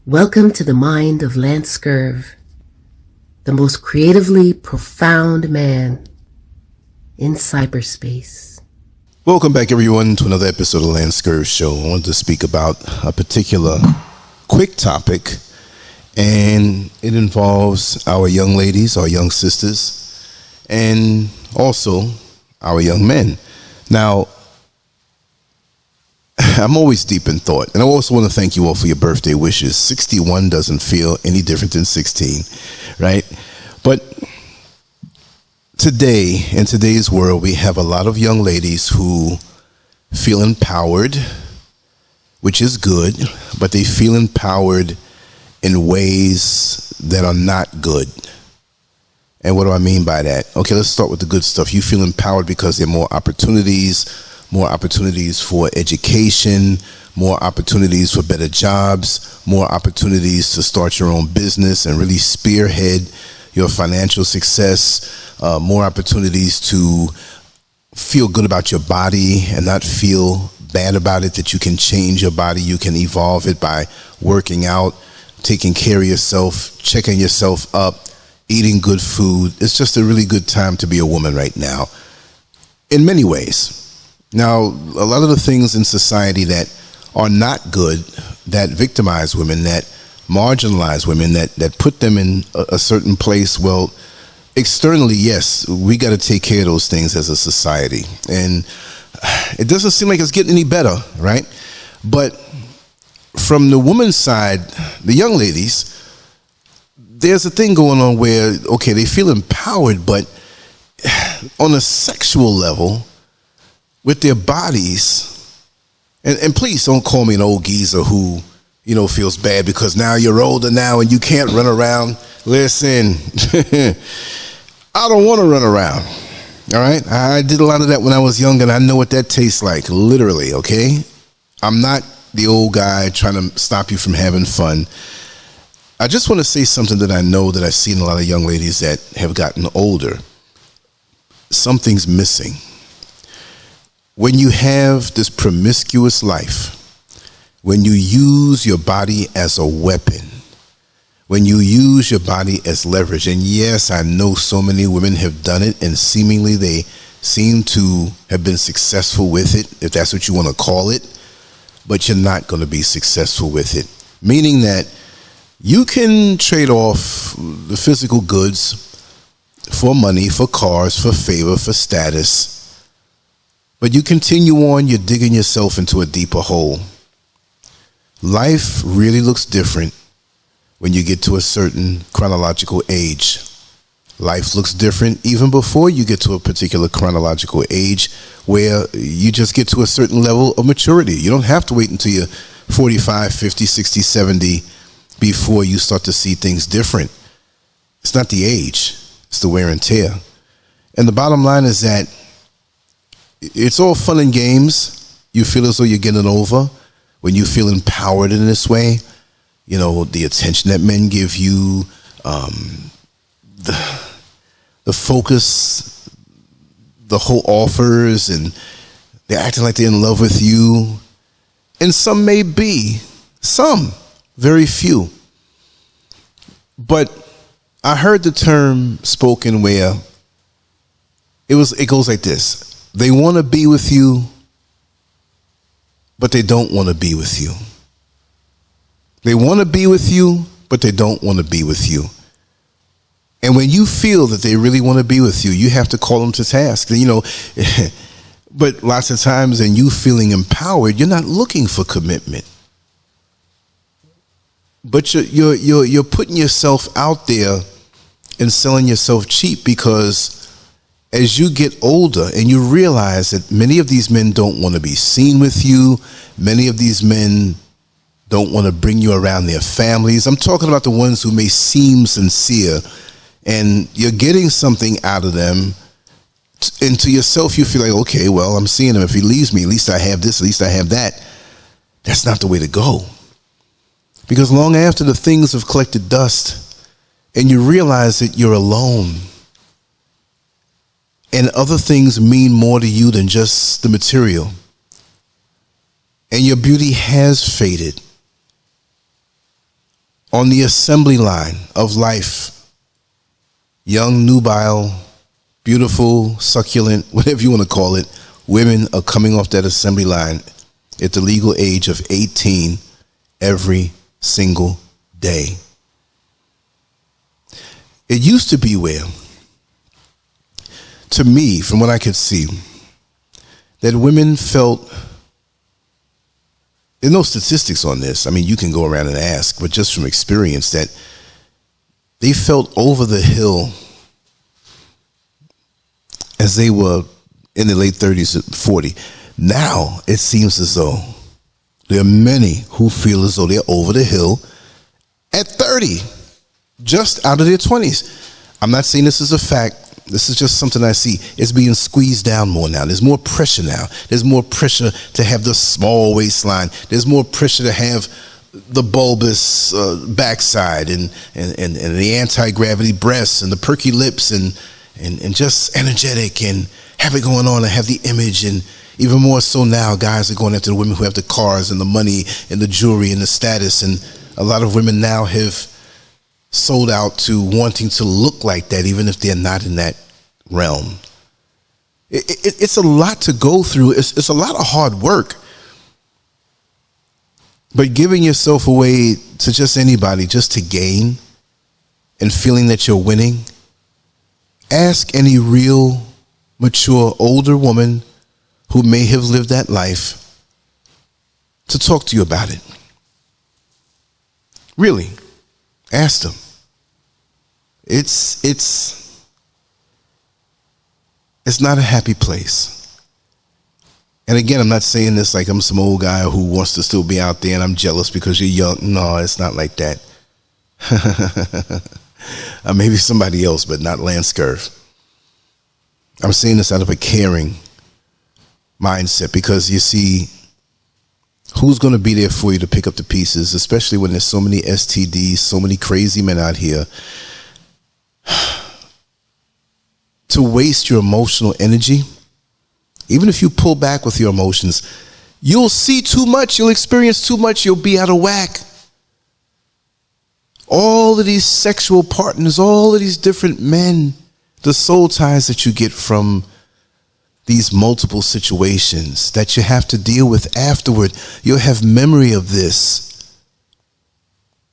Welcome to the mind of Lancescurv, the most creatively profound man in cyberspace. Welcome back, everyone, to another episode of Lancescurv Show. I wanted to speak about a particular quick topic, and it involves our young ladies, our young sisters, and also our young men. Now, I'm always deep in thought, and I also want to thank you all for your birthday wishes. 61 doesn't feel any different than 16, right? But today, in today's world, we have a lot of young ladies who feel empowered, which is good, but they feel empowered in ways that are not good. And what do I mean by that? Okay, let's start with the good stuff. You feel empowered because there are more opportunities for education, more opportunities for better jobs, more opportunities to start your own business and really spearhead your financial success, more opportunities to feel good about your body and not feel bad about it, that you can change your body, you can evolve it by working out, taking care of yourself, checking yourself up, eating good food. It's just a really good time to be a woman right now, in many ways. Now, a lot of the things in society that are not good, that victimize women, that marginalize women, that put them in a certain place, well, externally, yes, we got to take care of those things as a society. And it doesn't seem like it's getting any better, right? But from the woman's side, the young ladies, there's a thing going on where, okay, they feel empowered, but on a sexual level, with their bodies, and please don't call me an old geezer who, feels bad because now you're older now and you can't run around. Listen, I don't want to run around, all right? I did a lot of that when I was young, and I know what that tastes like, literally, okay? I'm not the old guy trying to stop you from having fun. I just want to say something that I know that I've seen a lot of young ladies that have gotten older. Something's missing. When you have this promiscuous life, when you use your body as a weapon, when you use your body as leverage, and yes, I know so many women have done it, and seemingly they seem to have been successful with it, if that's what you want to call it, but you're not going to be successful with it. Meaning that you can trade off the physical goods for money, for cars, for favor, for status, but you continue on, you're digging yourself into a deeper hole. Life really looks different when you get to a certain chronological age. Life looks different even before you get to a particular chronological age, where you just get to a certain level of maturity. You don't have to wait until you're 45, 50, 60, 70 before you start to see things different. It's not the age, it's the wear and tear. And the bottom line is that it's all fun and games. You feel as though you're getting over when you feel empowered in this way. The attention that men give you, the focus, the whole offers, and they're acting like they're in love with you. And some may be, very few. But I heard the term spoken where it goes like this. They want to be with you, but they don't want to be with you. They want to be with you, but they don't want to be with you. And when you feel that they really want to be with you, you have to call them to task. But lots of times, in you feeling empowered, you're not looking for commitment. But you're putting yourself out there and selling yourself cheap, because as you get older and you realize that many of these men don't want to be seen with you, many of these men don't want to bring you around their families. I'm talking about the ones who may seem sincere, and you're getting something out of them, and to yourself you feel like, okay, well, I'm seeing him. If he leaves me, at least I have this, at least I have that. That's not the way to go. Because long after the things have collected dust and you realize that you're alone, and other things mean more to you than just the material, and your beauty has faded, on the assembly line of life. Young, nubile, beautiful, succulent, whatever you want to call it, women are coming off that assembly line at the legal age of 18 every single day. It used to be where, to me, from what I could see, that women felt, there's no statistics on this. I mean, you can go around and ask, but just from experience, that they felt over the hill as they were in their late 30s and 40. Now it seems as though there are many who feel as though they're over the hill at 30, just out of their 20s. I'm not saying this is a fact. This is just something I see. It's being squeezed down more now. There's more pressure now. There's more pressure to have the small waistline. There's more pressure to have the bulbous backside and the anti-gravity breasts and the perky lips and just energetic and have it going on and have the image. And even more so now, guys are going after the women who have the cars and the money and the jewelry and the status. And a lot of women now have sold out to wanting to look like that, even if they're not in that realm. It's a lot to go through. It's a lot of hard work. But giving yourself away to just anybody, just to gain and feeling that you're winning, ask any real, mature, older woman who may have lived that life to talk to you about it. Really, ask them. It's not a happy place. And again, I'm not saying this like I'm some old guy who wants to still be out there and I'm jealous because you're young. No, it's not like that. Maybe somebody else, but not Lancescurv. I'm saying this out of a caring mindset because you see, who's going to be there for you to pick up the pieces, especially when there's so many STDs, so many crazy men out here. To waste your emotional energy, even if you pull back with your emotions, you'll see too much, you'll experience too much, you'll be out of whack. All of these sexual partners, all of these different men, the soul ties that you get from these multiple situations that you have to deal with afterward. You'll have memory of this.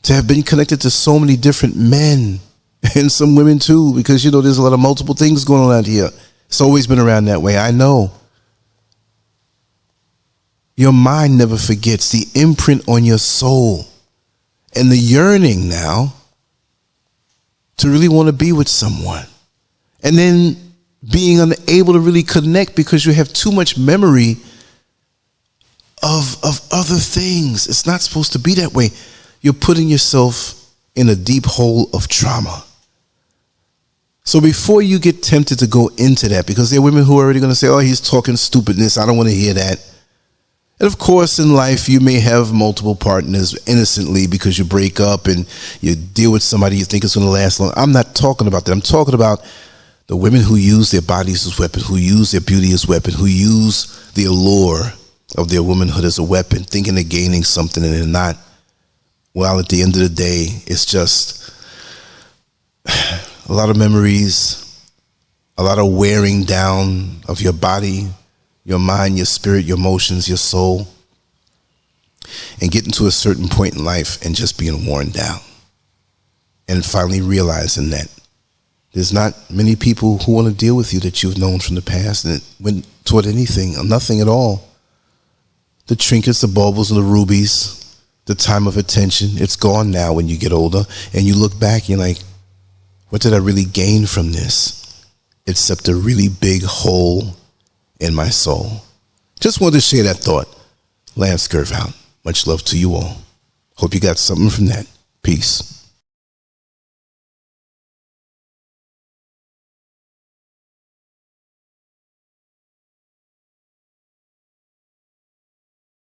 To have been connected to so many different men and some women too, because, you know, there's a lot of multiple things going on out here. It's always been around that way. I know. Your mind never forgets the imprint on your soul and the yearning now to really want to be with someone. And then being unable to really connect because you have too much memory of other things. It's not supposed to be that way. You're putting yourself in a deep hole of trauma. So before you get tempted to go into that, because there are women who are already going to say, oh, he's talking stupidness, I don't want to hear that. And of course, in life, you may have multiple partners innocently because you break up and you deal with somebody you think is going to last long. I'm not talking about that. I'm talking about the women who use their bodies as weapons, who use their beauty as weapons, who use the allure of their womanhood as a weapon, thinking they're gaining something and they're not. Well, at the end of the day, it's just a lot of memories, a lot of wearing down of your body, your mind, your spirit, your emotions, your soul, and getting to a certain point in life and just being worn down. And finally realizing that there's not many people who want to deal with you that you've known from the past and it went toward anything or nothing at all. The trinkets, the baubles, and the rubies, the time of attention, it's gone now when you get older. And you look back and you're like, what did I really gain from this? Except a really big hole in my soul. Just wanted to share that thought. Lancescurv out. Much love to you all. Hope you got something from that. Peace.